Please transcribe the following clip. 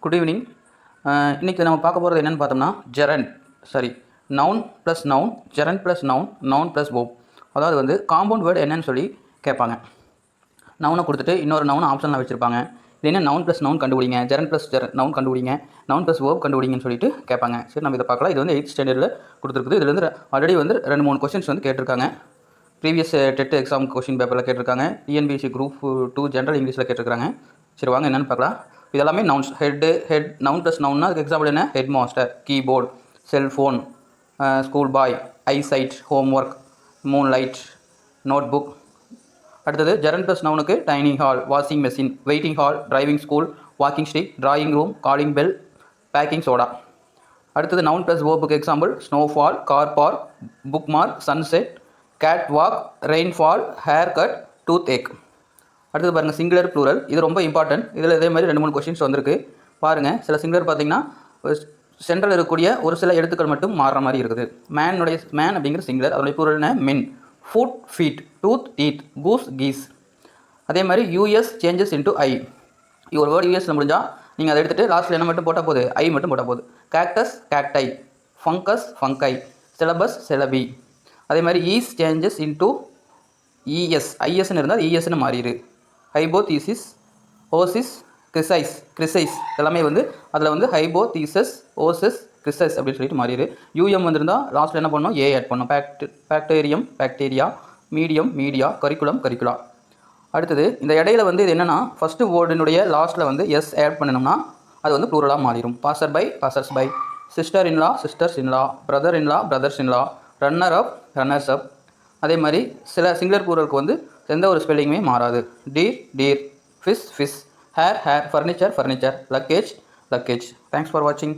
Good evening. இன்றைக்கி நம்ம பார்க்க போகிறது என்னென்னு பார்த்தோம்னா noun plus noun, gerund plus noun, noun plus verb. அதாவது வந்து காம்பவுண்ட் வேர்டு என்னன்னு சொல்லி கேட்பாங்க. நவுனை கொடுத்துட்டு இன்னொரு நவுன் ஆப்ஷனில் வச்சுருப்பாங்க. இது என்ன நவுன் ப்ளஸ் நவுன் கண்டுபிடிங்க, ஜெரண்ட் ப்ளஸ் நவுன் கண்டுபிடிங்க, நவுன் ப்ளஸ் verb கண்டுபிடிங்கன்னு சொல்லிட்டு கேட்பாங்க. சரி, நம்ம இதை பார்க்கலாம். இது வந்து 8th ஸ்டாண்டர்டில் கொடுத்துருக்குது. இதில் வந்து ஆல்ரெடி வந்து 2-3 கொஸ்டின்ஸ் வந்து கேட்டிருக்காங்க. ப்ரீவியஸ் டெட் எக்ஸாம் கொஸ்டின் பேப்பரில் கேட்டிருக்காங்க. டிஎன்பிஎஸ்சி குரூப் 2 ஜென்ரல் இங்கிலீஷில் கேட்டிருக்காங்க. சரி, வாங்க என்னென்னு பார்க்கலாம். இதெல்லாமே நவுன்ஸ். ஹெட் நவுன் ப்ளஸ் நவுன்னா அதுக்கு எக்ஸாம்பிள் என்ன? Headmaster, keyboard, cellphone, school boy, eyesight, homework, moonlight, notebook. அடுத்தது ஜெரண்ட் ப்ளஸ் நவுனுக்கு dining hall, washing machine, waiting hall, driving school, walking stick, drawing room, calling bell, baking soda. அடுத்தது noun plus வேர்புக்கு example snowfall, car park, bookmark, sunset, catwalk, rainfall, haircut, toothache. அடுத்தது பாருங்கள் singular plural. இது ரொம்ப important. இதில் இதே மாதிரி 2-3 questions வந்திருக்கு பாருங்கள். சில சிங்குலர் பார்த்தீங்கன்னா சென்ட்ரல் இருக்கக்கூடிய ஒரு சில எழுத்துக்கள் மட்டும் மாறுற மாதிரி இருக்குது. மேன் அப்படிங்கிற சிங்குலர், அதோடைய ப்ளூரல் என்ன? Men. Foot, feet, tooth, teeth, goose, geese. அதே மாதிரி யூஎஸ் சேஞ்சஸ் இன்டு ஐ. ஒரு வேர்டு யூஎஸ்ல முடிஞ்சால் நீங்கள் அதை எடுத்துகிட்டு லாஸ்ட்டில் என்ன மட்டும் போட்டால் போகுது? ஐ மட்டும் போட்டால் போகுது. Cactus, cacti, fungus, fungi, syllabus, syllabi. அதே மாதிரி ஈஸ் சேஞ்சஸ் இன்டு இஎஸ். ஐஎஸ்ன்னு இருந்தால் இஎஸ்ன்னு மாறிடு. ஹைபோதீசிஸ், ஓசிஸ், கிரிசைஸ் எல்லாமே வந்து அதில் வந்து ஹைபோதீசஸ், ஓசஸ், கிரிசஸ் அப்படின்னு சொல்லிட்டு மாறிடு. யூஎம் வந்திருந்தால் லாஸ்ட்டில் என்ன பண்ணணும்? ஏ ஆட் பண்ணணும். Bacterium, bacteria, medium, media, curricula. அடுத்தது இந்த இடையில வந்து இது என்னென்னா ஃபஸ்ட்டு வேர்டினுடைய லாஸ்ட்டில் வந்து எஸ் ஆட் பண்ணணும்னா அது வந்து ப்ளூரலாக மாறிடும். Passer by, passers by, sister in law, sisters in law, brother in law, brothers in law, runner up, runners up. அதே மாதிரி சில சிங்குலர் ப்ளூரலுக்கு வந்து எந்த ஒரு ஸ்பெல்லிங்குமே மாறாது. Deer, fish, hair, furniture, luggage. Thanks for வாட்சிங்.